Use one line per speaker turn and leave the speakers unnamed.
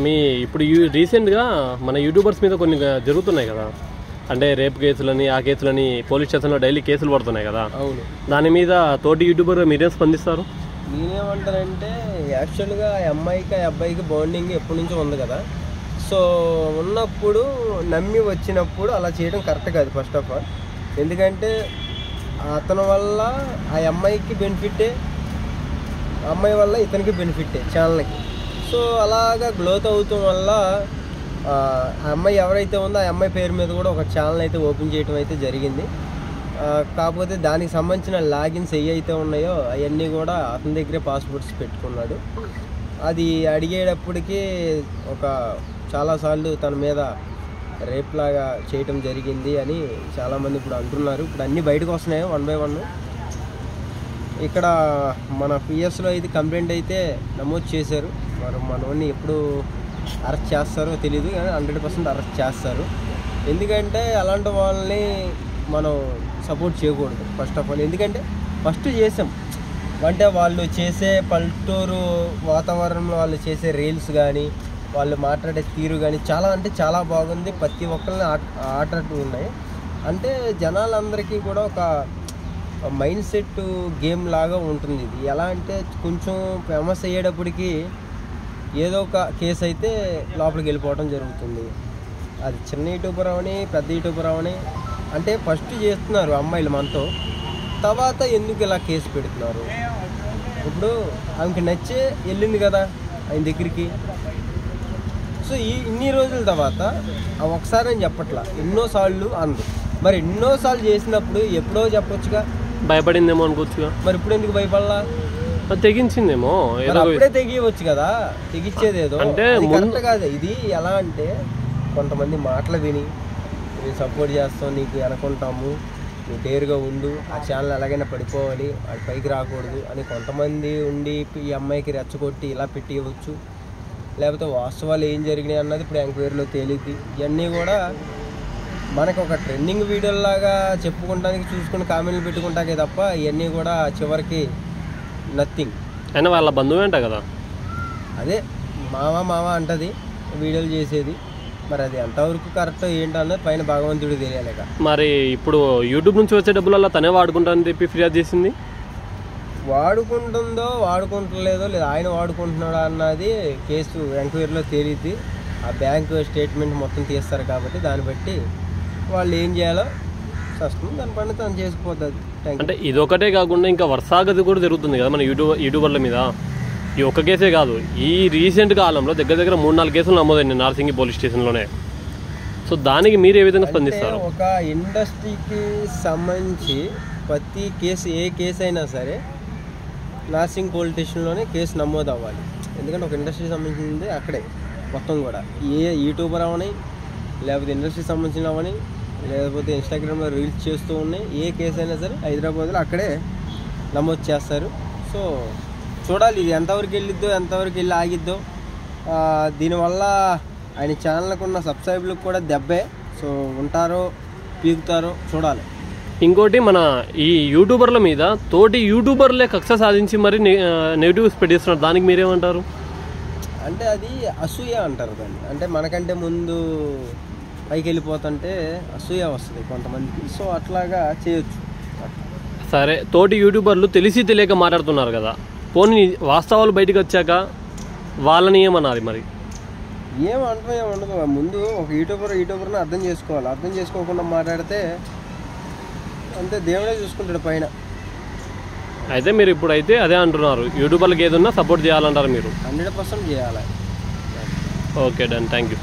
మీ ఇప్పుడు రీసెంట్గా మన యూట్యూబర్స్ మీద కొన్ని జరుగుతున్నాయి కదా, అంటే రేప్ కేసులని ఆ కేసులని పోలీస్ స్టేషన్లో డైలీ కేసులు పడుతున్నాయి కదా.
అవును.
దాని మీద తోటి యూట్యూబర్ మీరేం స్పందిస్తారు?
నేనేమంటానంటే యాక్చువల్గా అమ్మాయికి అబ్బాయికి బాండింగ్ ఎప్పటి నుంచో ఉంది కదా. సో ఉన్నప్పుడు నమ్మి వచ్చినప్పుడు అలా చేయడం కరెక్ట్ కాదు ఫస్ట్ ఆఫ్ ఆల్. ఎందుకంటే అతని వల్ల ఆ అమ్మాయికి బెనిఫిట్టే, అమ్మాయి వల్ల ఇతనికి బెనిఫిట్టే ఛానల్కి. సో అలాగా గ్రోత్ అవుతాం వల్ల ఆ అమ్మాయి ఎవరైతే ఉందో ఆ అమ్మాయి పేరు మీద కూడా ఒక ఛానల్ అయితే ఓపెన్ చేయడం అయితే జరిగింది. కాకపోతే దానికి సంబంధించిన లాగిన్స్ ఏవైతే ఉన్నాయో అవన్నీ కూడా అతని దగ్గరే పాస్పోర్ట్స్ పెట్టుకున్నాడు. అది అడిగేటప్పటికి ఒక చాలాసార్లు తన మీద రేప్ లాగా చేయటం జరిగింది అని చాలామంది ఇప్పుడు అంటున్నారు. ఇప్పుడు అన్నీ బయటకు వస్తున్నాయి 1 by 1. ఇక్కడ మన పిఎస్లో అయితే కంప్లైంట్ అయితే నమోదు చేశారు. మరి మనోని ఎప్పుడు అరెస్ట్ చేస్తారో తెలీదు, కానీ 100% అరెస్ట్ చేస్తారు. ఎందుకంటే అలాంటి వాళ్ళని మనం సపోర్ట్ చేయకూడదు ఫస్ట్ ఆఫ్ ఆల్. ఎందుకంటే ఫస్ట్ చేసాం అంటే వాళ్ళు చేసే పల్లెటూరు వాతావరణంలో వాళ్ళు చేసే రీల్స్ కానీ వాళ్ళు మాట్లాడే తీరు కానీ చాలా అంటే చాలా బాగుంది. ప్రతి ఒక్కరిని ఆటట్టు ఉన్నాయి. అంటే జనాలందరికీ కూడా ఒక మైండ్ సెట్ గేమ్ లాగా ఉంటుంది. ఇది ఎలా అంటే కొంచెం ఫేమస్ అయ్యేటప్పటికి ఏదో ఒక కేసు అయితే లోపలికి వెళ్ళిపోవడం జరుగుతుంది. అది చిన్న యూట్యూబర్ అవని పెద్ద యూట్యూబర్ అవని అంటే ఫస్ట్ చేస్తున్నారు అమ్మాయిలు మనతో, తర్వాత ఎందుకు ఇలా కేసు పెడుతున్నారు? ఇప్పుడు ఆమెకి నచ్చే వెళ్ళింది కదా ఆయన దగ్గరికి. సో ఇన్ని రోజుల తర్వాత ఒకసారి అని చెప్పట్లా, ఎన్నోసార్లు అందు. మరి ఎన్నోసార్లు చేసినప్పుడు ఎప్పుడో చెప్పొచ్చుగా.
భయపడిందేమో అనుకోవచ్చుగా.
మరి ఇప్పుడు ఎందుకు భయపడాలా?
తెగించిందేమో,
అప్పుడే తెగియవచ్చు కదా. తెగించేదేదో అంటే కరెక్ట్ కాదు. ఇది ఎలా అంటే కొంతమంది మాటలు విని మేము సపోర్ట్ చేస్తాం, నీకు అనుకుంటాము, నువ్వు డేరుగా ఉండు, ఆ ఛానల్ ఎలాగైనా పడిపోవాలి, అది పైకి రాకూడదు అని కొంతమంది ఉండి ఈ అమ్మాయికి రెచ్చగొట్టి ఇలా పెట్టివచ్చు. లేకపోతే వాస్తవాలు ఏం జరిగినాయి అన్నది ఇప్పుడు ఎంక్వైరీలో తేలిద్ది. ఇవన్నీ కూడా మనకు ఒక ట్రెండింగ్ వీడియోలాగా చెప్పుకుంటానికి చూసుకుని కామెంట్లు పెట్టుకుంటాకే తప్ప ఇవన్నీ కూడా చివరికి నథింగ్.
అయినా వాళ్ళ బంధువు అంట కదా,
అదే మామ అంటది వీడియోలు చేసేది. మరి అది ఎంతవరకు కరెక్ట్ ఏంటన్నది పైన భగవంతుడు తెలియాలిక.
మరి ఇప్పుడు యూట్యూబ్ నుంచి వచ్చే డబ్బులల్లా తనే వాడుకుంటానని చెప్పి ఫిర్యాదు చేసింది.
వాడుకుంటుందో వాడుకుంటలేదో లేదా ఆయన వాడుకుంటున్నాడా అన్నది కేసు ఎంక్వైరీలో తేలిద్ది. ఆ బ్యాంకు స్టేట్మెంట్ మొత్తం తీస్తారు కాబట్టి దాన్ని బట్టి వాళ్ళు ఏం చేయాలో వస్తుంది, దాని పని తను చేసుకుపోతుంది.
అంటే ఇదొకటే కాకుండా ఇంకా వర్షాగతి కూడా జరుగుతుంది కదా మన యూట్యూబర్ల మీద. ఈ ఒక్క కేసే కాదు, ఈ రీసెంట్ కాలంలో దగ్గర 3-4 కేసులు నమోదైంది నార్సింగి పోలీస్ స్టేషన్లోనే. సో దానికి మీరు ఏ విధంగా స్పందిస్తారు?
ఒక ఇండస్ట్రీకి సంబంధించి ప్రతి కేసు, ఏ కేసు అయినా సరే నార్సింగ్ పోలీస్ స్టేషన్లోనే కేసు నమోదు అవ్వాలి. ఎందుకంటే ఒక ఇండస్ట్రీకి సంబంధించింది అక్కడే మొత్తం కూడా. ఏ యూట్యూబర్ అవని, లేకపోతే ఇండస్ట్రీకి సంబంధించిన అవని, లేకపోతే ఇన్స్టాగ్రామ్లో రీల్స్ చేస్తూ ఉన్నాయి, ఏ కేసు అయినా సరే హైదరాబాద్లో అక్కడే నమోదు చేస్తారు. సో చూడాలి ఇది ఎంతవరకు వెళ్ళిద్దో, ఎంతవరకు వెళ్ళి ఆగిద్దో. దీనివల్ల ఆయన ఛానల్కి ఉన్న సబ్స్క్రైబర్లకు కూడా దెబ్బే. సో ఉంటారో పీకుతారో చూడాలి.
ఇంకోటి, మన ఈ యూట్యూబర్ల మీద తోటి యూట్యూబర్లే కక్ష సాధించి మరి నెగిటివ్ స్ప్రెడ్ చేస్తున్నారు. దానికి మీరేమంటారు?
అంటే అది అసూయ అంటారు దాన్ని. అంటే మనకంటే ముందు పైకి వెళ్ళిపోతుంటే అసూయ వస్తుంది కొంతమందికి. సో అట్లాగా చేయొచ్చు.
సరే, తోటి యూట్యూబర్లు తెలిసి తెలియక మాట్లాడుతున్నారు కదా, పోనీ వాస్తవాలు బయటకు వచ్చాక వాళ్ళని ఏమన్నారు? మరి
ఏమంటాం ఏముండదు. ముందు ఒక యూట్యూబర్ని అర్థం చేసుకోవాలి. అర్థం చేసుకోకుండా మాట్లాడితే అంతే, దేవుడే చూసుకుంటాడు పైన.
అయితే మీరు ఇప్పుడైతే అదే అంటున్నారు, యూట్యూబర్లకు ఏదన్నా సపోర్ట్ చేయాలంటారు మీరు?
100% చేయాలి.
Okay, done. Thank you.